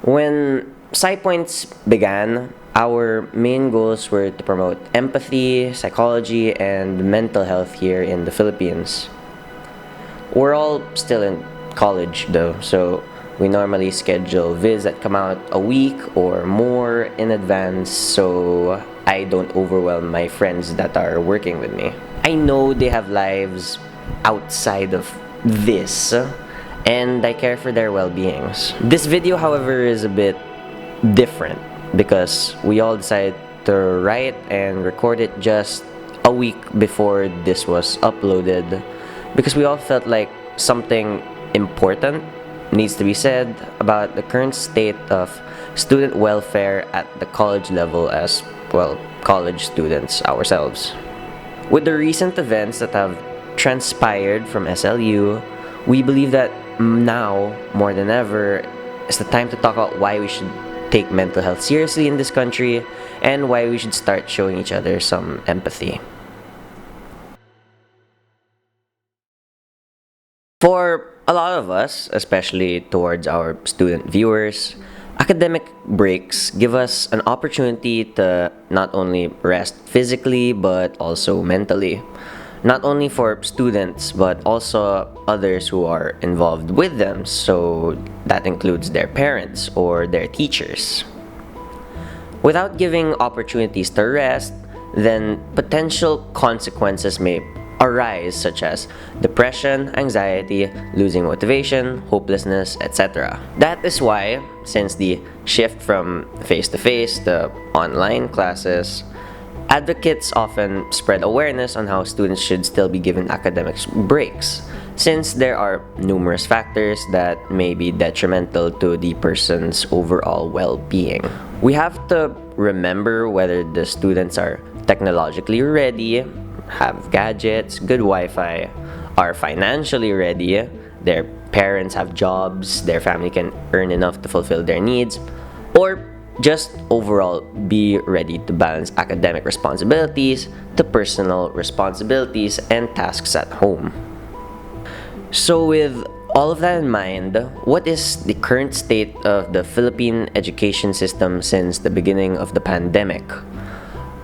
When PsyPoints began, our main goals were to promote empathy, psychology, and mental health here in the Philippines. We're all still in college though, so we normally schedule vids that come out a week or more in advance so I don't overwhelm my friends that are working with me. I know they have lives outside of this, and I care for their well-beings. This video, however, is a bit different because we all decided to write and record it just a week before this was uploaded because we all felt like something important needs to be said about the current state of student welfare at the college level as, well, college students ourselves. With the recent events that have transpired from SLU, we believe that now, more than ever, is the time to talk about why we should take mental health seriously in this country and why we should start showing each other some empathy. For a lot of us, especially towards our student viewers, academic breaks give us an opportunity to not only rest physically but also mentally. Not only for students but also others who are involved with them, so that includes their parents or their teachers. Without giving opportunities to rest, then potential consequences may arise, such as depression, anxiety, losing motivation, hopelessness, etc. That is why, since the shift from face-to-face to online classes, advocates often spread awareness on how students should still be given academic breaks, since there are numerous factors that may be detrimental to the person's overall well-being. We have to remember whether the students are technologically ready, have gadgets, good Wi-Fi, are financially ready, their parents have jobs, their family can earn enough to fulfill their needs, or just overall be ready to balance academic responsibilities to personal responsibilities and tasks at home. So with all of that in mind, what is the current state of the Philippine education system since the beginning of the pandemic?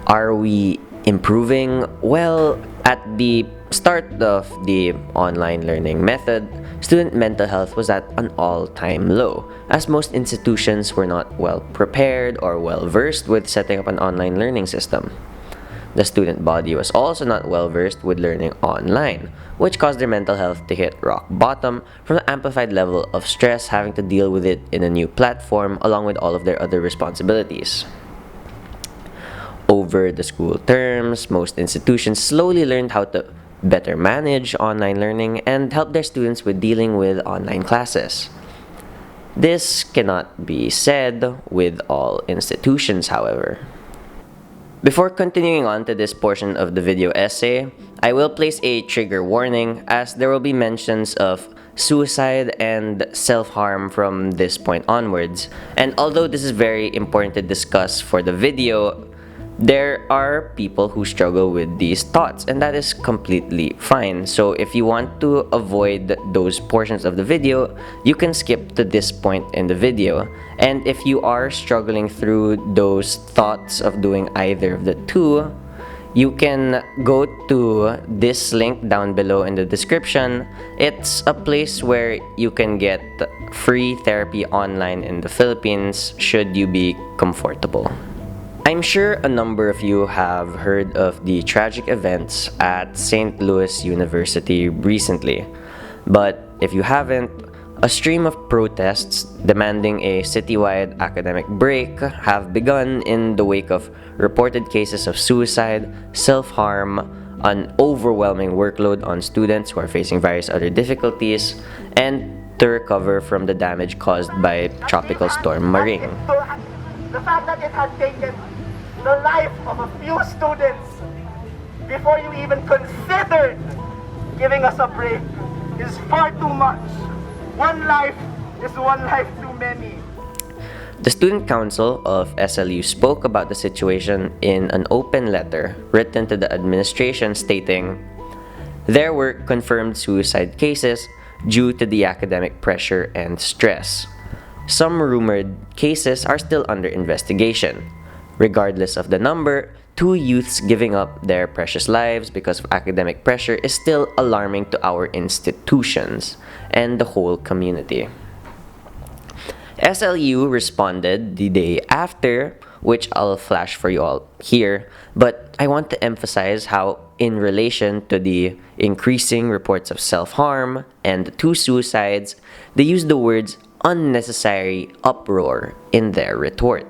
Are we improving? Well, at the start of the online learning method, student mental health was at an all-time low, as most institutions were not well prepared or well versed with setting up an online learning system. The student body was also not well versed with learning online, which caused their mental health to hit rock bottom from the amplified level of stress having to deal with it in a new platform along with all of their other responsibilities. Over the school terms, most institutions slowly learned how to better manage online learning and help their students with dealing with online classes. This cannot be said with all institutions, however. Before continuing on to this portion of the video essay, I will place a trigger warning as there will be mentions of suicide and self-harm from this point onwards. And although this is very important to discuss for the video, there are people who struggle with these thoughts, and that is completely fine. So if you want to avoid those portions of the video, you can skip to this point in the video. And if you are struggling through those thoughts of doing either of the two, you can go to this link down below in the description. It's a place where you can get free therapy online in the Philippines should you be comfortable. I'm sure a number of you have heard of the tragic events at St. Louis University recently. But if you haven't, a stream of protests demanding a citywide academic break have begun in the wake of reported cases of suicide, self-harm, an overwhelming workload on students who are facing various other difficulties, and to recover from the damage caused by Tropical Storm Maring. The fact that it had taken the life of a few students before you even considered giving us a break is far too much. One life is one life too many. The Student Council of SLU spoke about the situation in an open letter written to the administration stating, "There were confirmed suicide cases due to the academic pressure and stress. Some rumored cases are still under investigation. Regardless of the number, 2 youths giving up their precious lives because of academic pressure is still alarming to our institutions and the whole community. SLU responded the day after, which I'll flash for you all here, but I want to emphasize how, in relation to the increasing reports of self-harm and the 2 suicides, they used the words unnecessary uproar in their retort.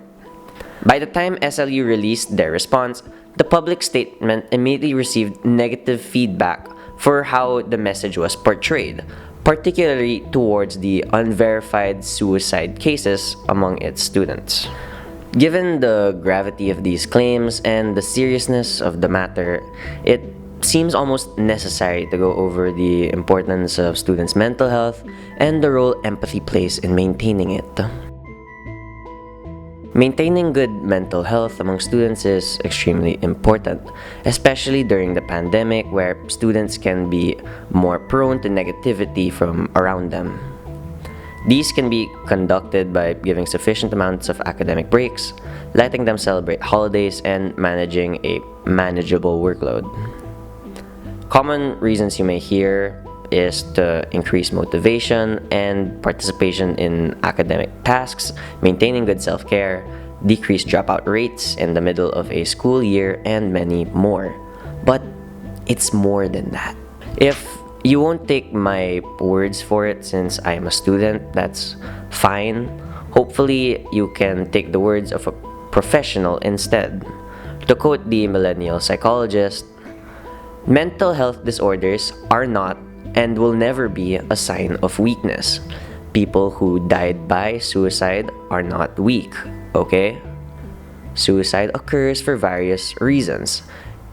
By the time SLU released their response, the public statement immediately received negative feedback for how the message was portrayed, particularly towards the unverified suicide cases among its students. Given the gravity of these claims and the seriousness of the matter, it seems almost necessary to go over the importance of students' mental health and the role empathy plays in maintaining it. Maintaining good mental health among students is extremely important, especially during the pandemic where students can be more prone to negativity from around them. These can be conducted by giving sufficient amounts of academic breaks, letting them celebrate holidays, and managing a manageable workload. Common reasons you may hear is to increase motivation and participation in academic tasks, maintaining good self-care, decrease dropout rates in the middle of a school year, and many more. But it's more than that. If you won't take my words for it since I'm a student, that's fine. Hopefully, you can take the words of a professional instead. To quote the millennial psychologist, mental health disorders are not and will never be a sign of weakness. People who died by suicide are not weak, okay? Suicide occurs for various reasons.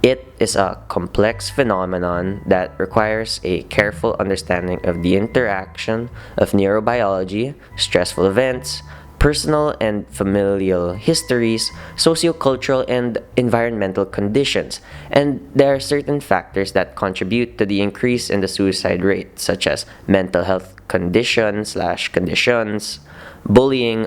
It is a complex phenomenon that requires a careful understanding of the interaction of neurobiology, stressful events, personal and familial histories, sociocultural and environmental conditions, and there are certain factors that contribute to the increase in the suicide rate, such as mental health conditions, bullying,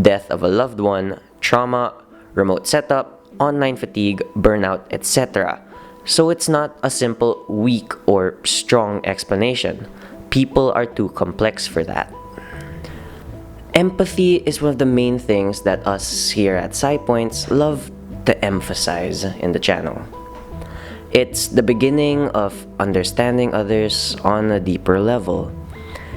death of a loved one, trauma, remote setup, online fatigue, burnout, etc. So it's not a simple weak or strong explanation. People are too complex for that. Empathy is one of the main things that us here at PsyPoints love to emphasize in the channel. It's the beginning of understanding others on a deeper level.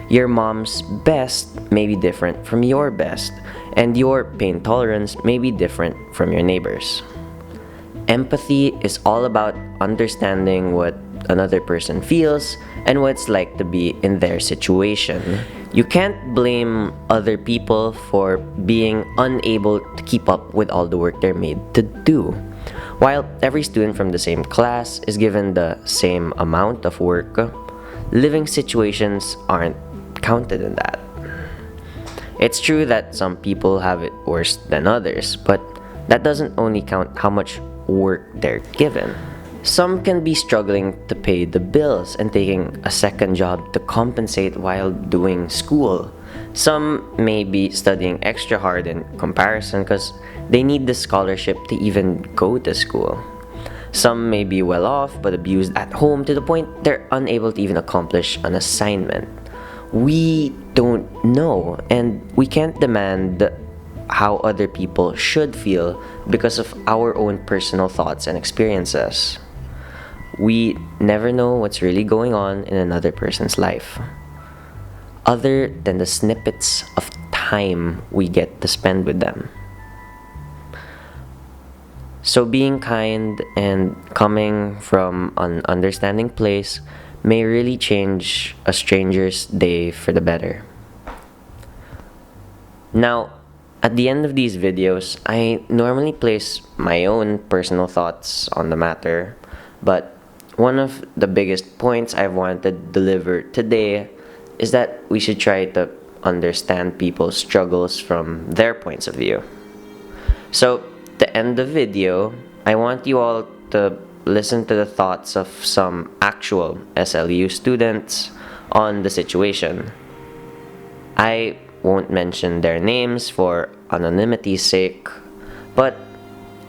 Your mom's best may be different from your best, and your pain tolerance may be different from your neighbor's. Empathy is all about understanding what another person feels and what it's like to be in their situation. You can't blame other people for being unable to keep up with all the work they're made to do. While every student from the same class is given the same amount of work, living situations aren't counted in that. It's true that some people have it worse than others, but that doesn't only count how much work they're given. Some can be struggling to pay the bills and taking a second job to compensate while doing school. Some may be studying extra hard in comparison because they need the scholarship to even go to school. Some may be well off but abused at home to the point they're unable to even accomplish an assignment. We don't know, and we can't demand how other people should feel because of our own personal thoughts and experiences. We never know what's really going on in another person's life, other than the snippets of time we get to spend with them. So being kind and coming from an understanding place may really change a stranger's day for the better. Now, at the end of these videos, I normally place my own personal thoughts on the matter, but one of the biggest points I wanted to deliver today is that we should try to understand people's struggles from their points of view. So, to end the video, I want you all to listen to the thoughts of some actual SLU students on the situation. I won't mention their names for anonymity's sake, but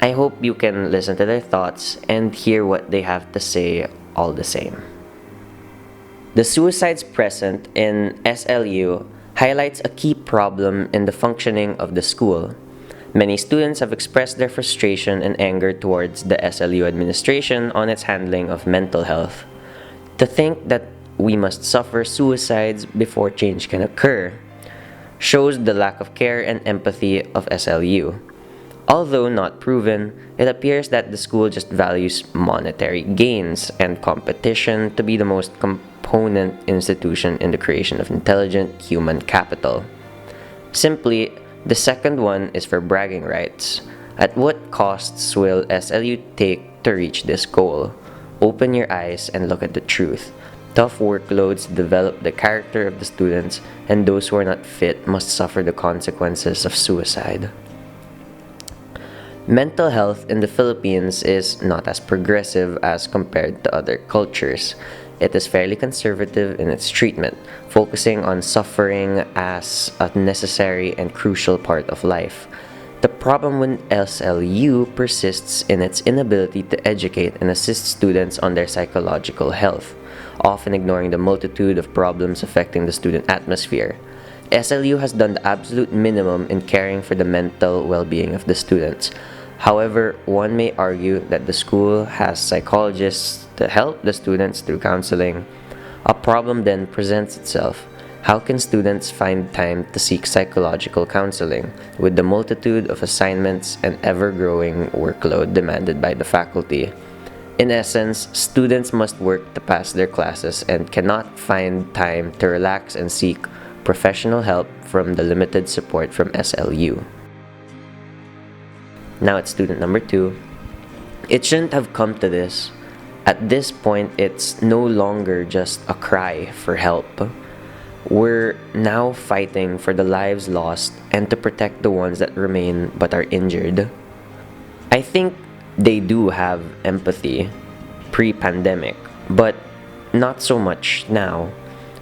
I hope you can listen to their thoughts and hear what they have to say all the same. The suicides present in SLU highlights a key problem in the functioning of the school. Many students have expressed their frustration and anger towards the SLU administration on its handling of mental health. To think that we must suffer suicides before change can occur shows the lack of care and empathy of SLU. Although not proven, it appears that the school just values monetary gains and competition to be the most component institution in the creation of intelligent human capital. Simply, the second one is for bragging rights. At what costs will SLU take to reach this goal? Open your eyes and look at the truth. Tough workloads develop the character of the students, and those who are not fit must suffer the consequences of suicide. Mental health in the Philippines is not as progressive as compared to other cultures. It is fairly conservative in its treatment, focusing on suffering as a necessary and crucial part of life. The problem with SLU persists in its inability to educate and assist students on their psychological health, often ignoring the multitude of problems affecting the student atmosphere. SLU has done the absolute minimum in caring for the mental well-being of the students. However, one may argue that the school has psychologists to help the students through counseling. A problem then presents itself. How can students find time to seek psychological counseling with the multitude of assignments and ever-growing workload demanded by the faculty? In essence, students must work to pass their classes and cannot find time to relax and seek professional help from the limited support from SLU. Now it's student number 2. It shouldn't have come to this. At this point, it's no longer just a cry for help. We're now fighting for the lives lost and to protect the ones that remain but are injured. I think they do have empathy pre-pandemic, but not so much now.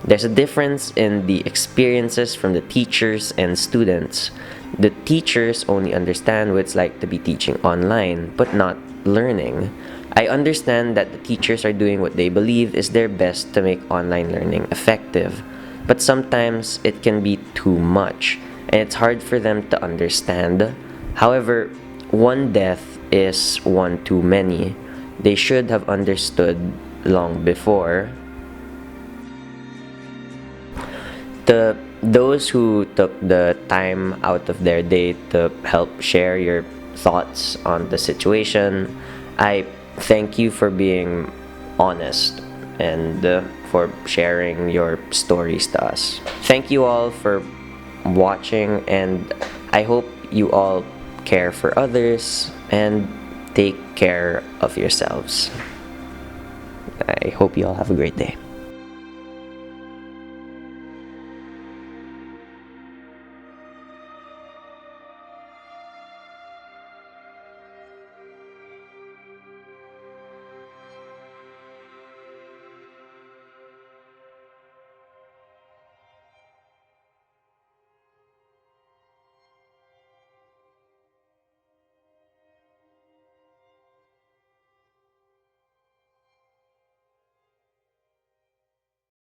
There's a difference in the experiences from the teachers and students. The teachers only understand what it's like to be teaching online, but not learning. I understand that the teachers are doing what they believe is their best to make online learning effective, but sometimes it can be too much, and it's hard for them to understand. However, one death is one too many. They should have understood long before. Those who took the time out of their day to help share your thoughts on the situation, I thank you for being honest and for sharing your stories to us. Thank you all for watching, and I hope you all care for others and take care of yourselves. I hope you all have a great day.